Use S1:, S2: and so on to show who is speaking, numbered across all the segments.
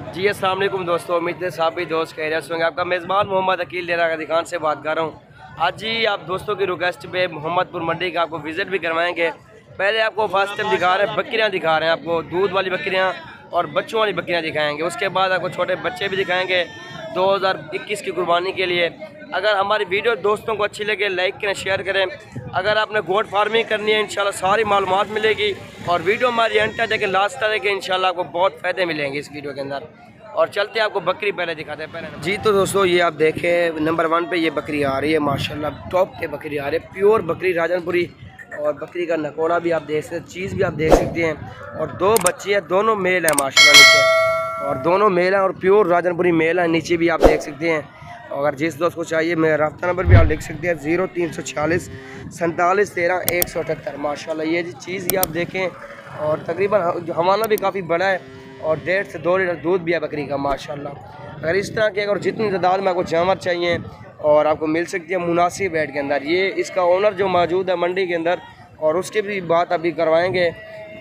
S1: जी अस्सलाम वालेकुम दोस्तों, उम्मीद है साहब भी दोस्त कह रहे होंगे। आपका मेज़बान मोहम्मद अकील डेरा का दिखान से बात कर रहा हूँ। आज जी आप दोस्तों की रिक्वेस्ट पे मोहम्मदपुर मंडी का आपको विज़िट भी करवाएंगे। पहले आपको फर्स्ट टाइम दिखा रहे हैं बकरियाँ दिखा रहे हैं, आपको दूध वाली बकरियाँ और बच्चों वाली बकरियाँ दिखाएँगे। उसके बाद आपको छोटे बच्चे भी दिखाएँगे 2021 की कुर्बानी के लिए। अगर हमारी वीडियो दोस्तों को अच्छी लगे लाइक करें, शेयर करें। अगर आपने गोट फार्मिंग करनी है इंशाल्लाह सारी मालूमात मिलेगी और वीडियो हमारी एंड तक देखें, लास्ट तक देखें, इंशाल्लाह आपको बहुत फ़ायदे मिलेंगे इस वीडियो के अंदर। और चलते हैं आपको बकरी पहले दिखाते हैं। पहले जी तो दोस्तों ये आप देखें नंबर 1 पे ये बकरी आ रही है, माशाल्लाह टॉप के बकरी आ रही है, प्योर बकरी राजनपुरी। और बकरी का नकोड़ा भी आप देख सकते हैं, चीज़ भी आप देख सकते हैं। और 2 बच्चे हैं, दोनों मेल हैं माशाल्लाह नीचे, और दोनों मेल हैं और प्योर राजनपुरी मेल है। नीचे भी आप देख सकते हैं। अगर जिस दोस्त को चाहिए मेरा रब्ता नंबर भी आप लिख सकते हैं 0346 47 13 178। माशाल्लाह ये जी चीज़ ये आप देखें। और तकरीबन हवाना भी काफ़ी बड़ा है और 1.5 से 2 लीटर दूध भी है बकरी का माशाल्लाह। अगर इस तरह के अगर जितनी तादाद में आपको जानवर चाहिए और आपको मिल सकती है मुनासिब रेट के अंदर। ये इसका ओनर जो मौजूद है मंडी के अंदर और उसकी भी बात अभी करवाएंगे।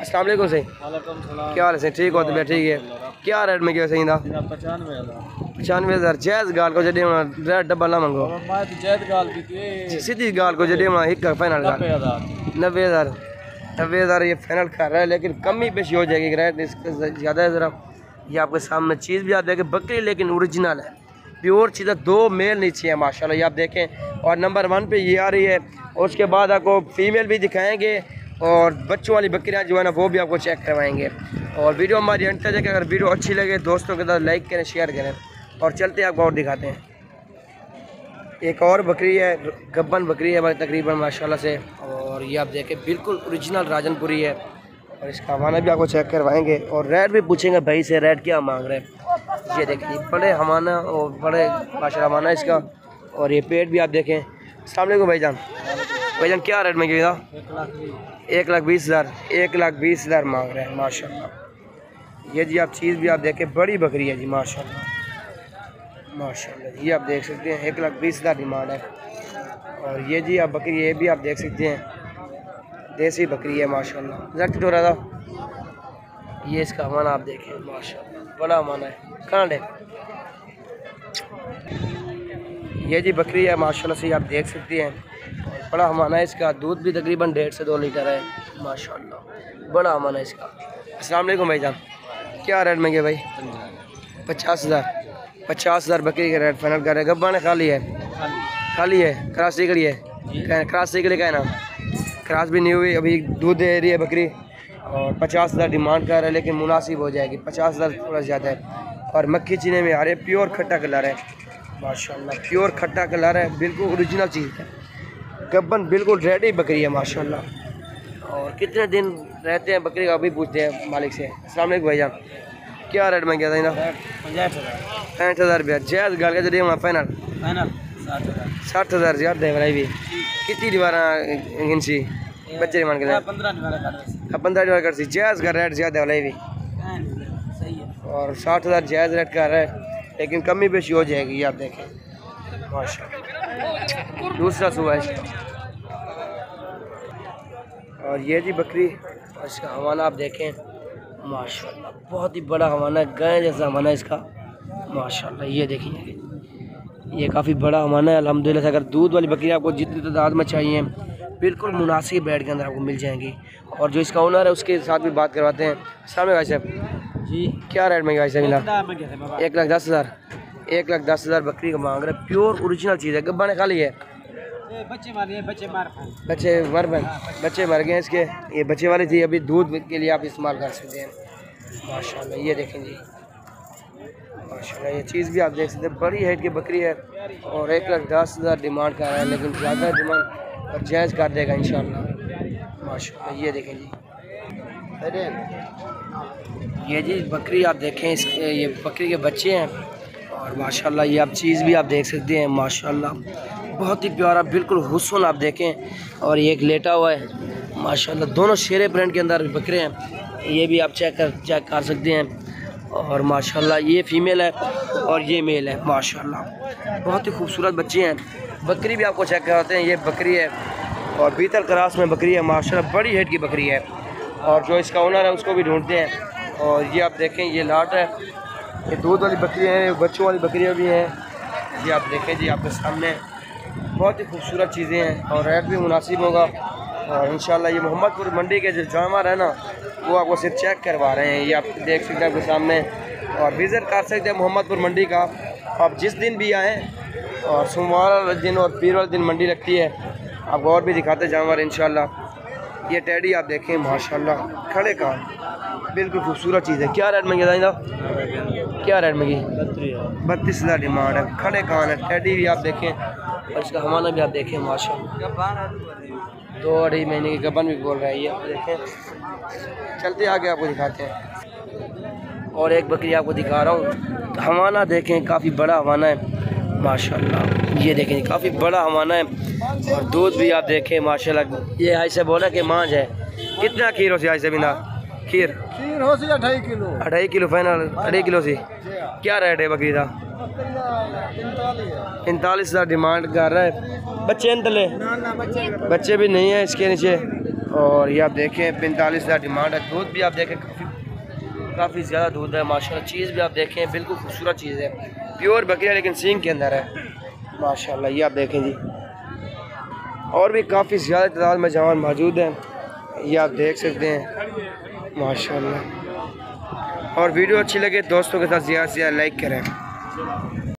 S1: अस्सलाम वालेकुम से क्या हाल है? ठीक हो तो ठीक है। क्या रेट में क्या सही था? 95,000 जायज़ गाल को जडे रेट डब्बा ना मंगो सीधी गाल को जडे एक फाइनल 90,000 ये फाइनल कर रहा है, लेकिन कमी पेशी हो जाएगी। रेट इसका ज़्यादा है ज़रा। ये आपके सामने चीज़ भी आप देखें, बकरी लेकिन ओरिजिनल है, प्योर चीज़ है। 2 मेल नीचे है माशाल्लाह ये आप देखें। और नंबर 1 पे ये आ रही है। और उसके बाद आपको फीमेल भी दिखाएंगे और बच्चों वाली बकरियाँ जो है ना वो भी आपको चेक करवाएंगे। और वीडियो हमारी अंत तक देखें। अगर वीडियो अच्छी लगे दोस्तों के साथ लाइक करें, शेयर करें। और चलते हैं आपको और दिखाते हैं। एक और बकरी है, गब्बन बकरी है तकरीबन माशाल्लाह से। और ये आप देखें बिल्कुल ओरिजिनल राजनपुरी है। और इसका हवाना भी आपको चेक करवाएंगे और रेट भी पूछेंगे भाई से रेट क्या मांग रहे हैं। ये देखिए बड़े हवाना और बड़े माशाल्लाह हवाना इसका। और ये पेट भी आप देखें। अस्सलाम वालेकुम भाईजान क्या रेट में किया? 1,20,000 1,20,000 मांग रहे हैं माशाल्लाह। ये जी आप चीज़ भी आप देखें, बड़ी बकरी है जी माशाल्लाह माशाल्लाह। ये आप देख सकते हैं 1,20,000 डिमांड है। और ये जी आप बकरी ये भी आप देख सकते हैं, देसी बकरी है माशाल्लाह। जट हो रहा था। ये इसका हमाना आप देखें माशाल्लाह बड़ा हमाना है। कहाँ है ये जी बकरी है माशाल्लाह से आप देख सकते हैं। बड़ा हमाना है इसका। दूध भी तकरीबन 1.5 से 2 लीटर है माशाल्लाह, बड़ा हमाना है इसका। अस्सलाम वालेकुम भाईजान क्या रेट में गया भाई? 50,000 बकरी का रेट फाइनल कर रहे हैं। गब्बा ने खाली है क्रास सीकड़ी है, क्रास सीकड़ी का है ना, क्रास भी नहीं हुई अभी, दूध दे रही है बकरी। और 50,000 डिमांड कर रहा है, लेकिन मुनासिब हो जाएगी। 50,000 थोड़ा ज़्यादा है। और मक्खी चीने में आ रहे, प्योर खट्टा कलर है माशाल्लाह, प्योर खट्टा कलर है, बिल्कुल ओरिजिनल चीज़ है। गब्बन बिल्कुल रेडी बकरी है माशाल्लाह। और कितने दिन रहते हैं बकरी का अभी पूछते हैं मालिक से। अस्सलाम वालेकुम भाईजान क्या रेट में गया था ना? 65,000 रुपया जायज़ गाल का जरिए फाइनल 60,000 ज़्यादा है भाई भी। कितनी दीवारा गिनसी बच्चे मान के 15 दीवार कर सी जायज़ का रेट ज़्यादा है भी। और 60,000 जायज़ रेट का है, लेकिन कमी पेशी हो जाएगी। ये आप देखें माशाल्लाह। दूसरा सुबह इसका। और ये जी बकरी इसका हवाना आप देखें माशाल्लाह, बहुत ही बड़ा हवाना है, गाय जैसा हवाना है इसका माशाल्लाह। ये देखिए ये काफ़ी बड़ा हवाना है अल्हम्दुलिल्लाह से। अगर दूध वाली बकरी आपको जितनी तादाद में चाहिए बिल्कुल मुनासिब रेट के अंदर आपको मिल जाएंगी। और जो इसका ओनर है उसके साथ भी बात करवाते हैं। सामने भाई साहब जी क्या रेट में भाई साहब मिला? 1,10,000 1,10,000 बकरी का मांग रहे, प्योर ओरिजिनल चीज़ है। गब्बा ने खाली है, बच्चे मर गए इसके। ये बच्चे वाली थी, अभी दूध के लिए आप इस्तेमाल कर सकते हैं माशाल्लाह। ये देखें जी माशाल्लाह, ये चीज़ भी आप देख सकते हैं, बड़ी हाइट की बकरी है। और 1,10,000 डिमांड कर रहा है, लेकिन ज़्यादा डिमांड और जायज़ कर देगा इंशाल्लाह माशाल्लाह। ये देखें जी ये जी बकरी आप देखें, इसके ये बकरी के बच्चे हैं। और माशाल्लाह ये आप चीज़ भी आप देख सकते हैं माशाल्लाह, बहुत ही प्यारा बिल्कुल हुस्न आप देखें। और ये एक लेटा हुआ है माशाल्लाह। दोनों शेरे प्रिंट के अंदर बकरे हैं, ये भी आप चेक कर सकते हैं। और माशाल्लाह ये फ़ीमेल है और ये मेल है माशाल्लाह, बहुत ही खूबसूरत बच्चे हैं। बकरी भी आपको चेक कराते हैं। ये बकरी है और बीतल क्रास में बकरी है माशाल्लाह, बड़ी हेड की बकरी है। और जो इसका ओनर है उसको भी ढूंढते हैं। और ये आप देखें ये लाट है ये दूध वाली बकरियाँ हैं, बच्चों वाली बकरियाँ भी हैं। ये आप देखें जी आपके सामने बहुत ही खूबसूरत चीज़ें हैं और रेट भी मुनासिब होगा। और इंशाल्लाह ये मोहम्मदपुर मंडी के जो जानवर है ना वो आपको सिर्फ चेक करवा रहे हैं। ये आप देख सकते हैं आपके सामने और विज़िट कर सकते हैं मोहम्मदपुर मंडी का। आप जिस दिन भी आएँ और सोमवार वाले दिन और पीर वाले दिन मंडी लगती है। आपको और भी दिखाते जानवर इंशाल्लाह। ये टेडी आप देखें माशाल्लाह खड़े कान बिल्कुल खूबसूरत चीज़ है। क्या रेट में गया? क्या रेट में गई? 32,000 डिमांड है। खड़े कान है, टेडी भी आप देखें और इसका हमाना भी आप देखें माशाल्लाह। 2-2.5 महीने की गबन भी बोल रहा है। ये आप देखें, चलते आगे आपको दिखाते हैं। और एक बकरी आपको दिखा रहा हूँ। हवाना देखें, काफ़ी बड़ा हवाना है माशाल्लाह। ये देखें काफ़ी बड़ा हवाना है और दूध भी आप देखें माशाल्लाह। ये आई से बोला कि मांझ है। कितना खीर हो सी आई से बिना खीर
S2: हो सी 2.5 किलो
S1: 2.5 किलो फाइनल 2.5 किलो से। क्या रेट है बकरी का? 45,000 डिमांड कर रहा है। बच्चे तले बच्चे भी नहीं है इसके नीचे। और ये आप देखें 45,000 डिमांड है। दूध भी आप देखें काफ़ी ज़्यादा दूध है माशाल्लाह। चीज़ भी आप देखें बिल्कुल खूबसूरत चीज़ है, प्योर बकरी है लेकिन सींग के अंदर है माशाल्लाह। ये आप देखें जी और भी काफ़ी ज़्यादा तादाद में जानवर मौजूद हैं। ये आप देख सकते हैं माशाल्लाह। और वीडियो अच्छी लगे दोस्तों के साथ ज़्यादा से ज़्यादा लाइक करें।